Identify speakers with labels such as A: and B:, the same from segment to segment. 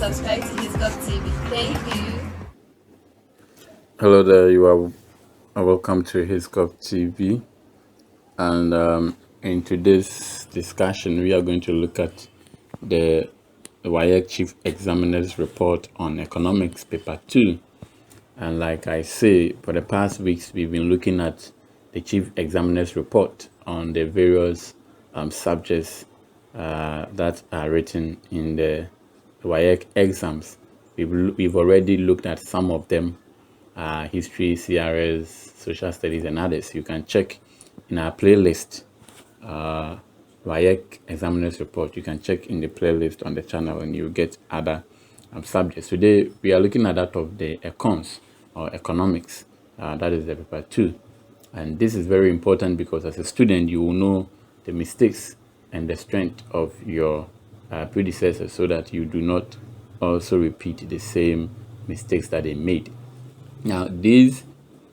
A: subscribe to Hiscock TV. Thank you.
B: Hello there, you are welcome to Hiscock TV. And in today's discussion, we are going to look at the WASSCE Chief Examiner's Report on Economics, Paper 2. And like I say, for the past weeks, we've been looking at the Chief Examiner's Report on the various subjects that are written in the WASSCE exams. We've already looked at some of them, history, CRS, social studies, and others. You can check in our playlist, WASSCE Examiner's Report. You can check in the playlist on the channel and you get other subjects. Today, we are looking at that of the econs or economics. That is the paper 2. And this is very important because as a student, you will know the mistakes and the strength of your predecessors so that you do not also repeat the same mistakes that they made. Now, these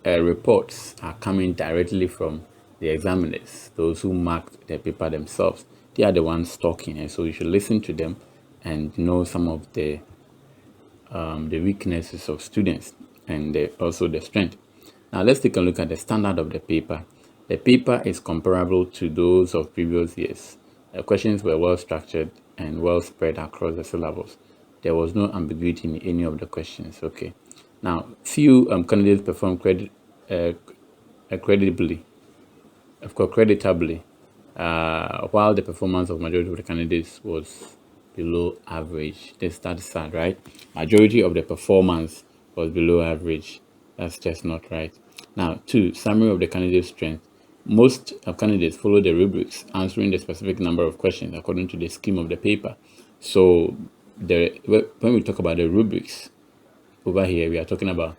B: reports are coming directly from the examiners, those who marked the paper themselves. They are the ones talking, and so you should listen to them and know some of the weaknesses of students and also the strength. Now, let's take a look at the standard of the paper. The paper is comparable to those of previous years. The questions were well structured and well spread across the syllabus. There was no ambiguity in any of the questions. Okay. Now, few candidates performed creditably, while the performance of majority of the candidates was below average. That's sad, right? Majority of the performance was below average. That's just not right. Now, 2, summary of the candidate's strength. Most candidates follow the rubrics, answering the specific number of questions according to the scheme of the paper. So, when we talk about the rubrics, over here we are talking about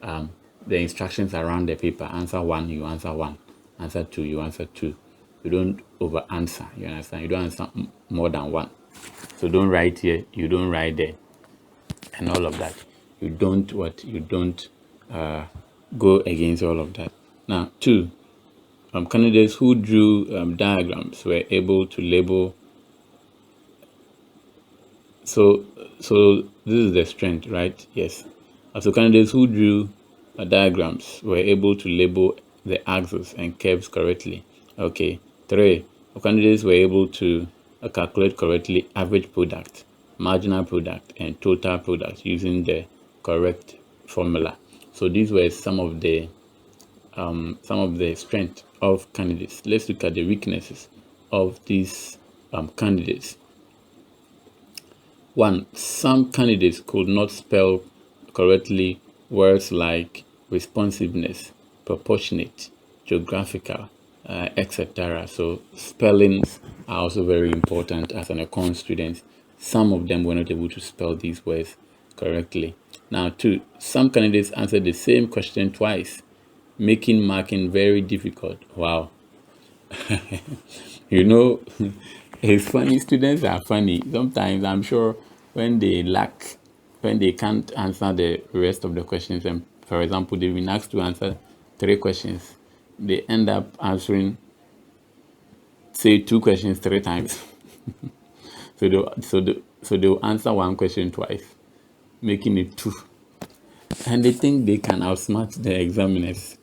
B: the instructions around the paper. Answer 1, you answer 1. Answer 2, you answer 2. You don't over answer, you understand? You don't answer more than 1. So don't write here, you don't write there, and all of that. You don't go against all of that. Now, 2, candidates who drew diagrams were able to label. So this is the strength, right? Yes. So candidates who drew diagrams were able to label the axes and curves correctly. Okay. 3, candidates were able to calculate correctly average product, marginal product, and total product using the correct formula. So these were some of the strength of candidates. Let's look at the weaknesses of these candidates. 1, some candidates could not spell correctly words like responsiveness, proportionate, geographical, etc. So spellings are also very important as an econ student. Some of them were not able to spell these words correctly. Now, 2, some candidates answered the same question twice, making marking very difficult. Wow. You know, it's funny. Students are funny. Sometimes I'm sure when they can't answer the rest of the questions, and for example, they've been asked to answer 3 questions, they end up answering, say, 2 questions 3 times. so they'll answer 1 question twice, making it 2. And they think they can outsmart the examiners.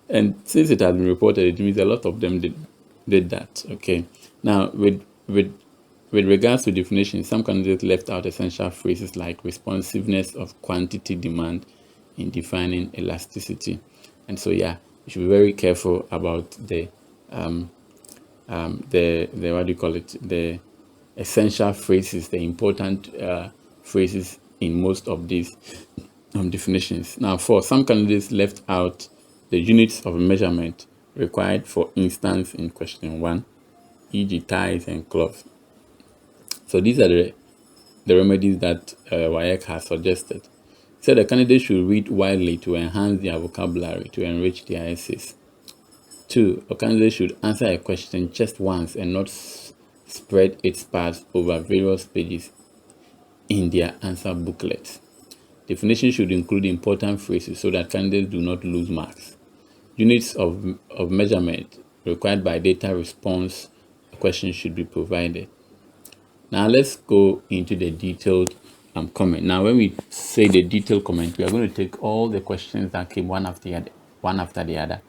B: And since it has been reported, it means a lot of them did that. Okay. Now, with regards to definition, some candidates left out essential phrases like responsiveness of quantity demand in defining elasticity. And so, yeah, you should be very careful about the what do you call it? The essential phrases, the important phrases in most of these definitions. Now, 4, some candidates left out the units of measurement required, for instance, in question 1, e.g. ties and cloth. So these are the remedies that WASSCE has suggested. So the candidate should read widely to enhance their vocabulary, to enrich their essays. 2, a candidate should answer a question just once and not spread its parts over various pages in their answer booklet. Definition should include important phrases so that candidates do not lose marks. Units of measurement required by data response questions should be provided. Now let's go into the detailed comment. Now, when we say the detailed comment, we are going to take all the questions that came one after the other,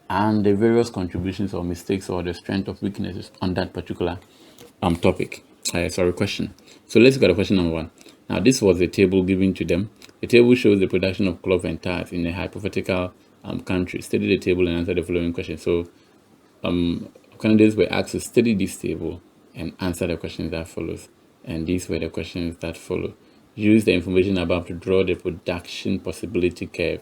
B: and the various contributions or mistakes or the strength of weaknesses on that particular topic. Question. So let's look at question number 1. Now, this was a table given to them. The table shows the production of cloth and tires in a hypothetical country. Study the table and answer the following question. So candidates were asked to study this table and answer the questions that follows. And these were the questions that follow. Use the information above to draw the production possibility curve,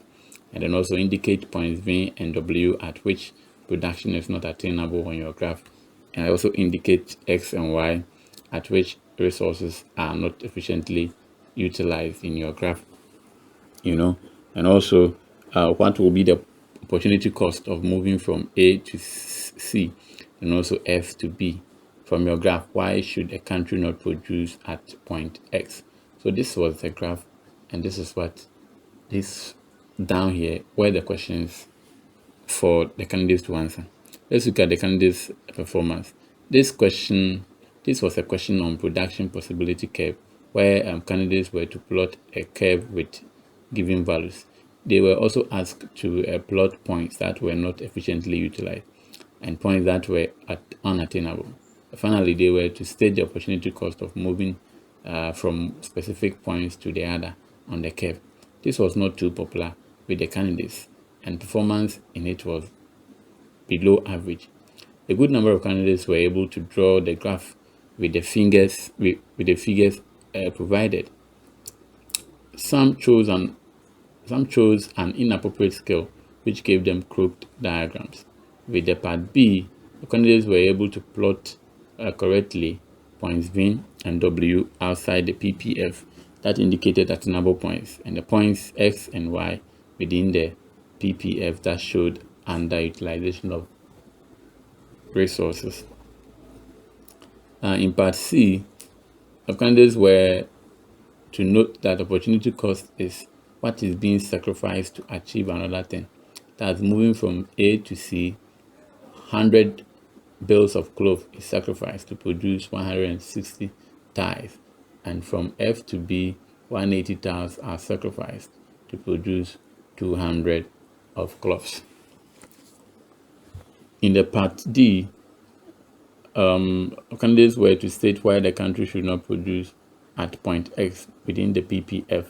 B: and then also indicate points V and W at which production is not attainable on your graph, and also indicate X and Y at which resources are not efficiently utilized in your graph. And also what will be the opportunity cost of moving from A to C and also F to B from your graph. Why should a country not produce at point X? So this was the graph, and this is what this down here were the questions for the candidates to answer. Let's look at the candidates' performance. This was a question on production possibility curve, where candidates were to plot a curve with given values. They were also asked to plot points that were not efficiently utilized and points that were unattainable. Finally, they were to state the opportunity cost of moving from specific points to the other on the curve. This was not too popular with the candidates, and performance in it was below average. A good number of candidates were able to draw the graph with the figures provided. Some chose an inappropriate scale, which gave them crooked diagrams. With the part B, the candidates were able to plot correctly points V and W outside the PPF that indicated attainable points, and the points X and Y within the PPF that showed underutilization of resources. In part C, the candidates were to note that opportunity cost is what is being sacrificed to achieve another thing. That's moving from A to C. 100 bales of cloth is sacrificed to produce 160 ties, and from F to B, 180 ties are sacrificed to produce 200 of cloths. In the part D, candidates were to state why the country should not produce at point X within the PPF.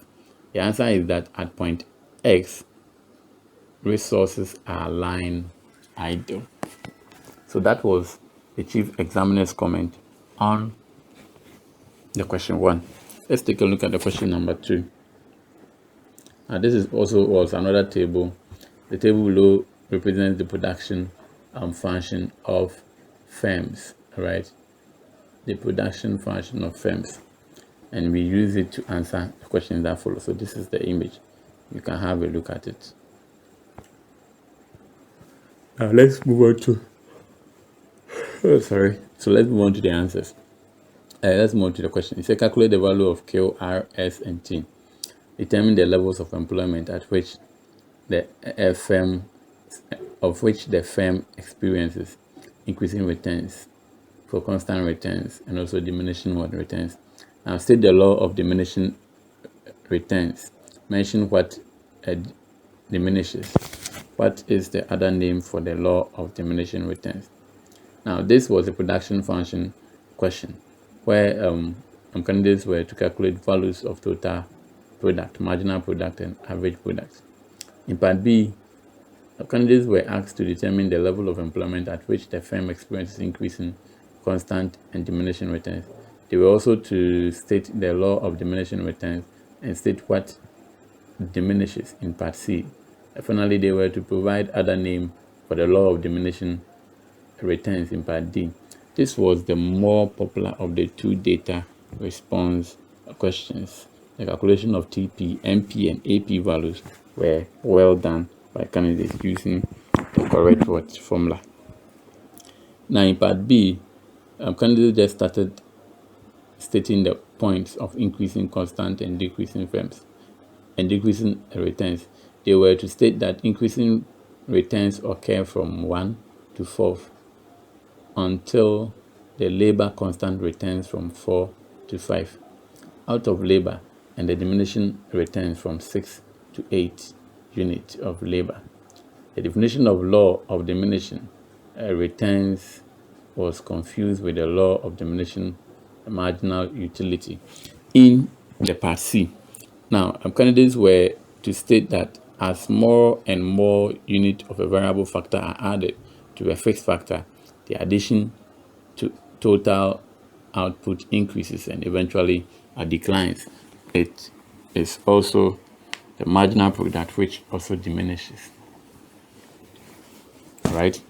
B: The answer is that at point X, resources are lying idle. So that was the chief examiner's comment on the question 1. Let's take a look at the question number 2. This is also was another table. The table below represents the production function of firms, right? The production function of firms, and we use it to answer the questions that follow. So this is the image. You can have a look at it. Now let's move on to So let's move on to the answers. Let's move on to the question. It says calculate the value of Q, R, S, and T. Determine the levels of employment at which the firm experiences increasing returns for constant returns and also diminishing returns. Now state the law of diminishing returns. Mention what diminishes. What is the other name for the law of diminishing returns? Now this was a production function question where candidates were to calculate values of total product, marginal product, and average product. In part B, candidates were asked to determine the level of employment at which the firm experiences increasing, constant, and diminishing returns. They were also to state the law of diminishing returns and state what diminishes in part C. Finally, they were to provide other name for the law of diminishing returns in part D. This was the more popular of the two data response questions. The calculation of TP, MP, and AP values were well done by candidates using the correct formula. Now in part B, candidates just started stating the points of increasing constant and decreasing firms and decreasing returns. They were to state that increasing returns occur from 1 to 4 until the labor constant returns from 4 to 5. Out of labor, and the diminishing returns from 6 to 8 units of labor. The definition of law of diminishing returns was confused with the law of diminishing marginal utility in the Part C. Now, candidates were to state that as more and more units of a variable factor are added to a fixed factor, the addition to total output increases and eventually declines. It is also the marginal product which also diminishes. All right,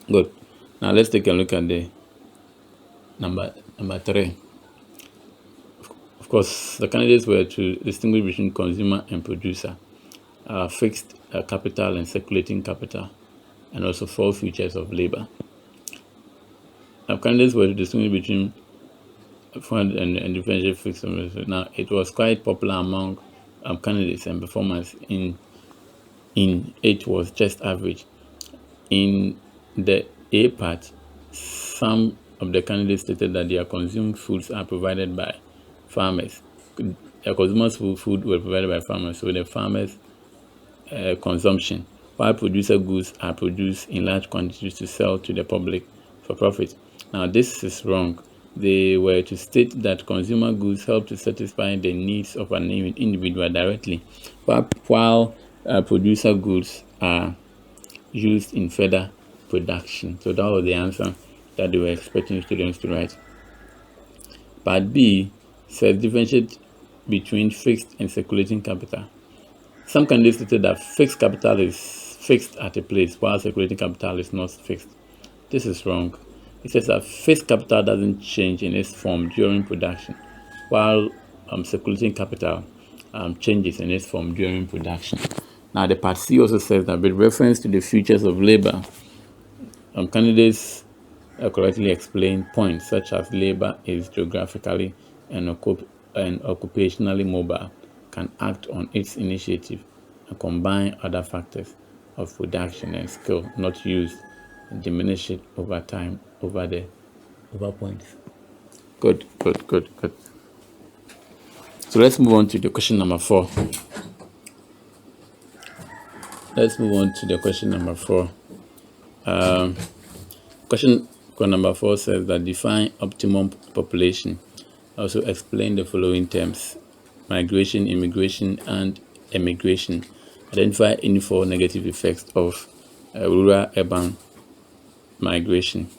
B: good. Now let's take a look at the number 3. Of course, the candidates were to distinguish between consumer and producer, fixed capital and circulating capital, and also 4 features of labor. Candidates were to distinguish between fund and differential fixed. Now, it was quite popular among candidates, and performance in it was just average. In the A part, some of the candidates stated that their consumed foods are provided by farmers. Their consumers' food were provided by farmers, so the farmers' consumption, while producer goods are produced in large quantities to sell to the public for profit. Now, this is wrong. They were to state that consumer goods help to satisfy the needs of an individual directly, while producer goods are used in further production. So that was the answer that they were expecting students to write. Part B says differentiate between fixed and circulating capital. Some candidates stated that fixed capital is fixed at a place while circulating capital is not fixed. This is wrong. It says that fixed capital doesn't change in its form during production, while circulating capital changes in its form during production. Now, the Part C also says that with reference to the features of labor, candidates correctly explain points such as labor is geographically and occupationally mobile, can act on its initiative, and combine other factors of production and skill not used and diminish it over time over points. Good. So let's move on to the question number 4. Question number 4 says that define optimum population. Also explain the following terms: migration, immigration, and emigration. Identify any 4 negative effects of rural-urban migration.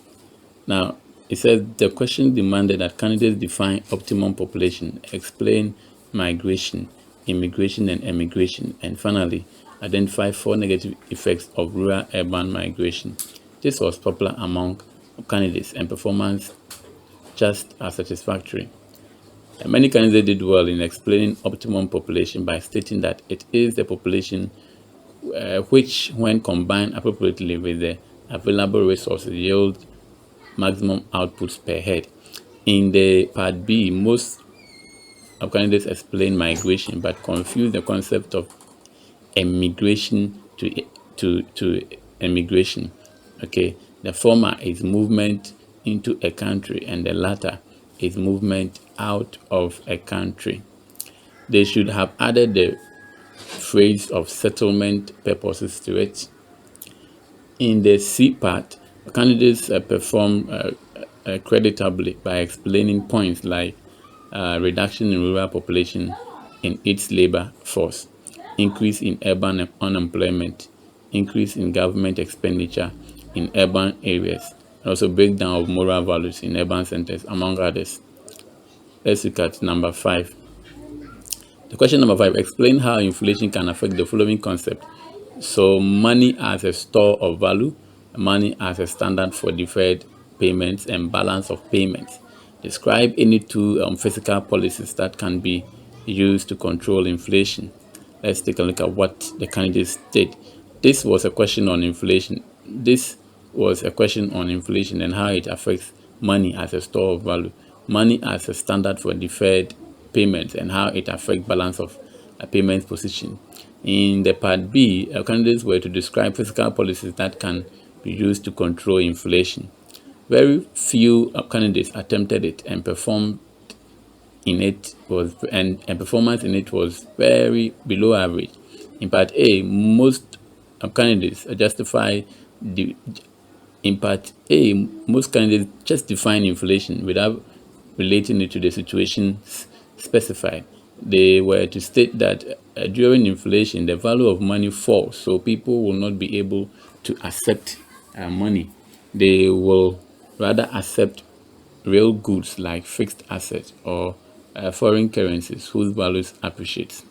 B: Now, it says the question demanded that candidates define optimum population, explain migration, immigration, and emigration, and finally, identify 4 negative effects of rural-urban migration. This was popular among candidates and performance just as satisfactory. And many candidates did well in explaining optimum population by stating that it is the population which, when combined appropriately with the available resources, yield maximum outputs per head. In the Part B, most of candidates explain migration but confuse the concept of emigration to emigration. Okay, the former is movement into a country and the latter is movement out of a country. They should have added the phrase of settlement purposes to it. In the C part, candidates perform creditably by explaining points like reduction in rural population in its labor force, increase in urban unemployment, increase in government expenditure in urban areas, and also breakdown of moral values in urban centers, among others. Let's look at number 5. The question number 5, explain how inflation can affect the following concept. So, money as a store of value, money as a standard for deferred payments, and balance of payments. Describe any 2 fiscal policies that can be used to control inflation. Let's take a look at what the candidates did. This was a question on inflation. And how it affects money as a store of value, money as a standard for deferred payments, and how it affects balance of payments position. In the Part B, candidates were to describe fiscal policies that can be used to control inflation. Very few candidates attempted it and performed in it was and performance in it was very below average. In part A, most candidates justify the in part A, most candidates just define inflation without relating it to the situation specified. They were to state that during inflation, the value of money falls, so people will not be able to accept money. They will rather accept real goods like fixed assets or foreign currencies whose values appreciate.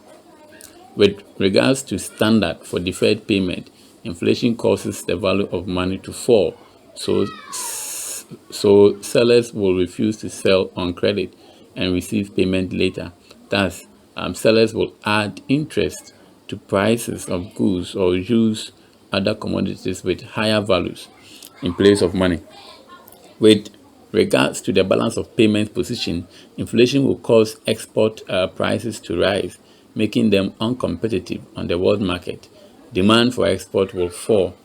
B: With regards to standard for deferred payment, inflation causes the value of money to fall, so sellers will refuse to sell on credit and receive payment later. Thus, sellers will add interest to prices of goods or use other commodities with higher values in place of money. With regards to the balance of payments position, inflation will cause export prices to rise, making them uncompetitive on the world market. Demand for export will fall.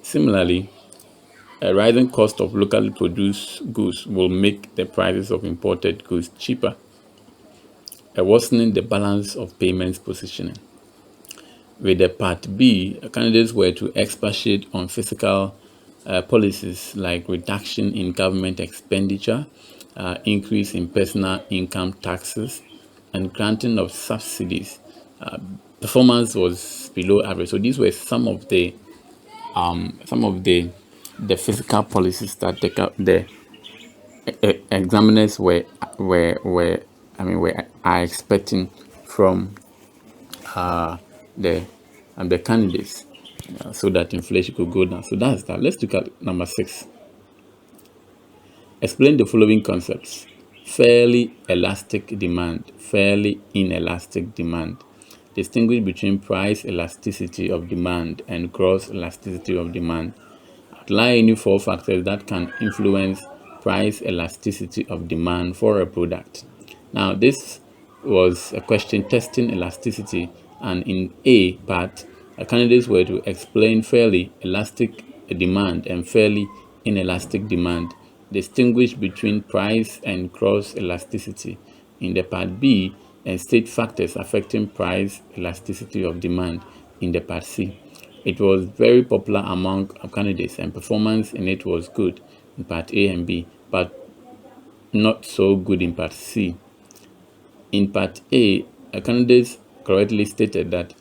B: Similarly, a rising cost of locally produced goods will make the prices of imported goods cheaper, worsening the balance of payments positioning. With the part B, candidates were to expatiate on fiscal policies like reduction in government expenditure, increase in personal income taxes, and granting of subsidies. Performance was below average. So these were some of the fiscal policies that the examiners are expecting from the candidates, so that inflation could go down. So that's that. Let's look at number 6. Explain the following concepts: fairly elastic demand, fairly inelastic demand. Distinguish between price elasticity of demand and gross elasticity of demand. Outline any 4 factors that can influence price elasticity of demand for a product. Now, this was a question testing elasticity, and in A part, candidates were to explain fairly elastic demand and fairly inelastic demand, distinguish between price and gross elasticity. In the part B, and state factors affecting price elasticity of demand in the part C. It was very popular among candidates, and performance in it was good in part A and B, but not so good in part C. In part A, candidates correctly stated that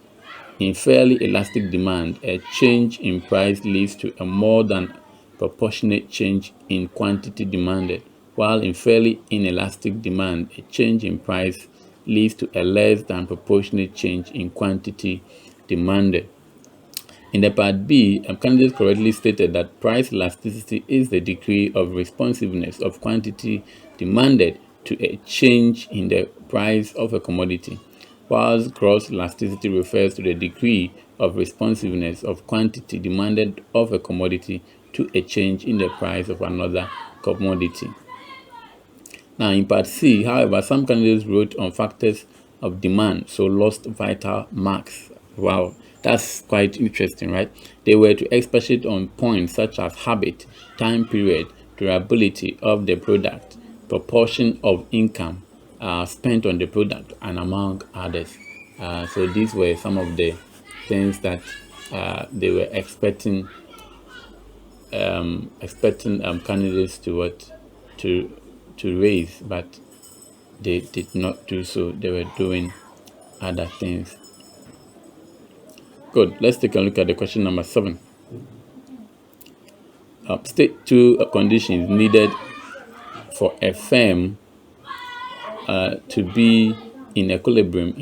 B: in fairly elastic demand, a change in price leads to a more than proportionate change in quantity demanded, while in fairly inelastic demand, a change in price leads to a less than proportionate change in quantity demanded. In the part B, candidates correctly stated that price elasticity is the degree of responsiveness of quantity demanded to a change in the price of a commodity, whilst gross elasticity refers to the degree of responsiveness of quantity demanded of a commodity to a change in the price of another commodity. Now, in part C, however, some candidates wrote on factors of demand, so lost vital marks. Wow, that's quite interesting, right? They were to expatiate on points such as habit, time period, durability of the product, proportion of income spent on the product, and among others. So these were some of the things that they were expecting candidates to raise, but they did not do so. They were doing other things. Good. Let's take a look at the question number 7. State 2 conditions needed for a firm to be in equilibrium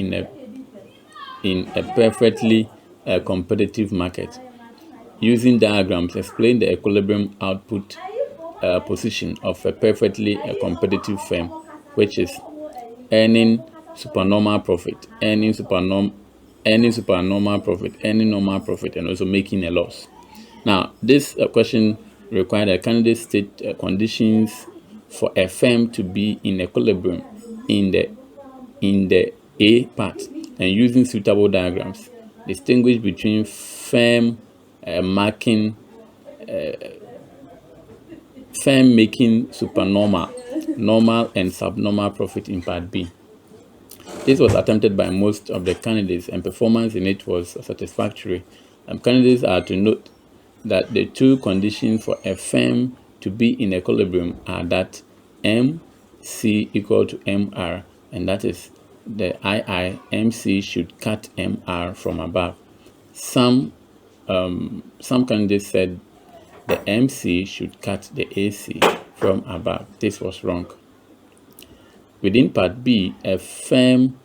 B: in a perfectly competitive market. Using diagrams, explain the equilibrium output position of a perfectly competitive firm, which is earning supernormal profit, earning supernormal profit, earning normal profit, and also making a loss. Now, this question required a candidate state conditions for a firm to be in equilibrium in the A part, and using suitable diagrams, distinguish between firm firm making supernormal, normal, and subnormal profit in Part B. This was attempted by most of the candidates, and performance in it was satisfactory. Candidates are to note that the two conditions for a firm to be in equilibrium are that MC equal to MR, and that is the MC should cut MR from above. Some candidates said the MC should cut the AC from above. This was wrong. Within Part B, a firm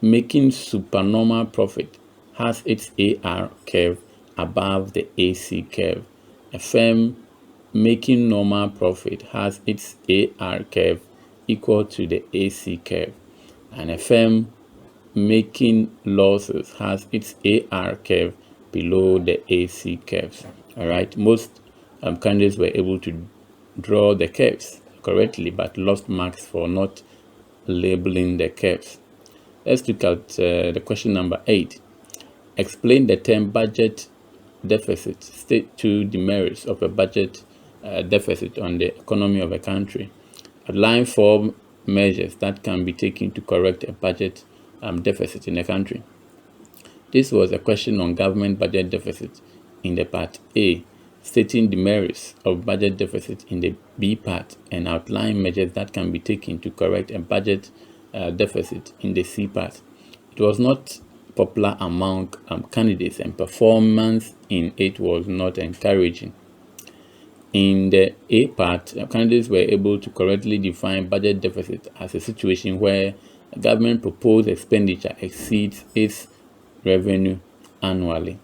B: making supernormal profit has its AR curve above the AC curve. A firm making normal profit has its AR curve equal to the AC curve. And a firm making losses has its AR curve below the AC curves. All right, most candidates were able to draw the curves correctly, but lost marks for not labeling the curves. Let's look at the question number 8. Explain the term budget deficit. State two demerits of a budget deficit on the economy of a country. Outline 4 measures that can be taken to correct a budget deficit in a country. This was a question on government budget deficit in the Part A, stating the merits of budget deficit in the B part, and outline measures that can be taken to correct a budget deficit in the C part. It was not popular among candidates, and performance in it was not encouraging. In the A part, candidates were able to correctly define budget deficit as a situation where government proposed expenditure exceeds its revenue annually.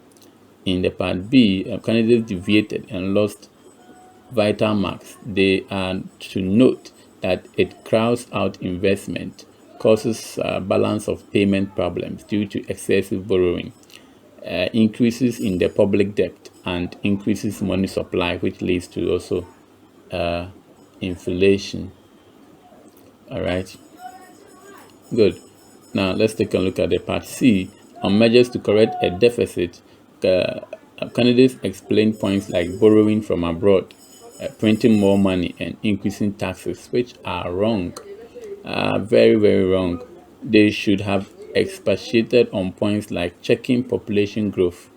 B: In the Part B, candidates deviated and lost vital marks. They are to note that it crowds out investment, causes balance of payment problems due to excessive borrowing, increases in the public debt, and increases money supply, which leads to also inflation. All right, good. Now let's take a look at the Part C on measures to correct a deficit. Candidates explain points like borrowing from abroad, printing more money, and increasing taxes, which are wrong. Very, very wrong. They should have expatiated on points like checking population growth,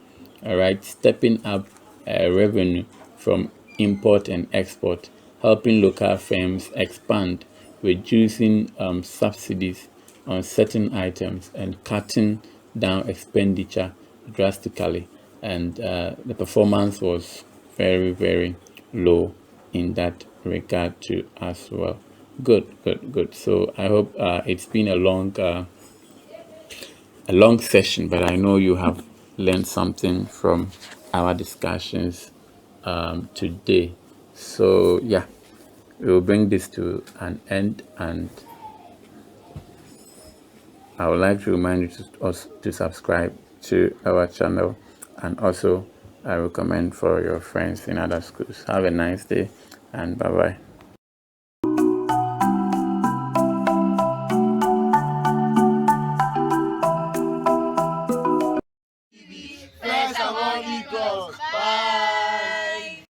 B: all right, stepping up revenue from import and export, helping local firms expand, reducing subsidies on certain items, and cutting down expenditure drastically. And the performance was very, very low in that regard too as well. Good. So I hope it's been a long session, but I know you have learned something from our discussions today. So yeah, we will bring this to an end, and I would like to remind you to subscribe to our channel, and also I recommend for your friends in other schools. Have a nice day, and bye-bye.
C: First among equals.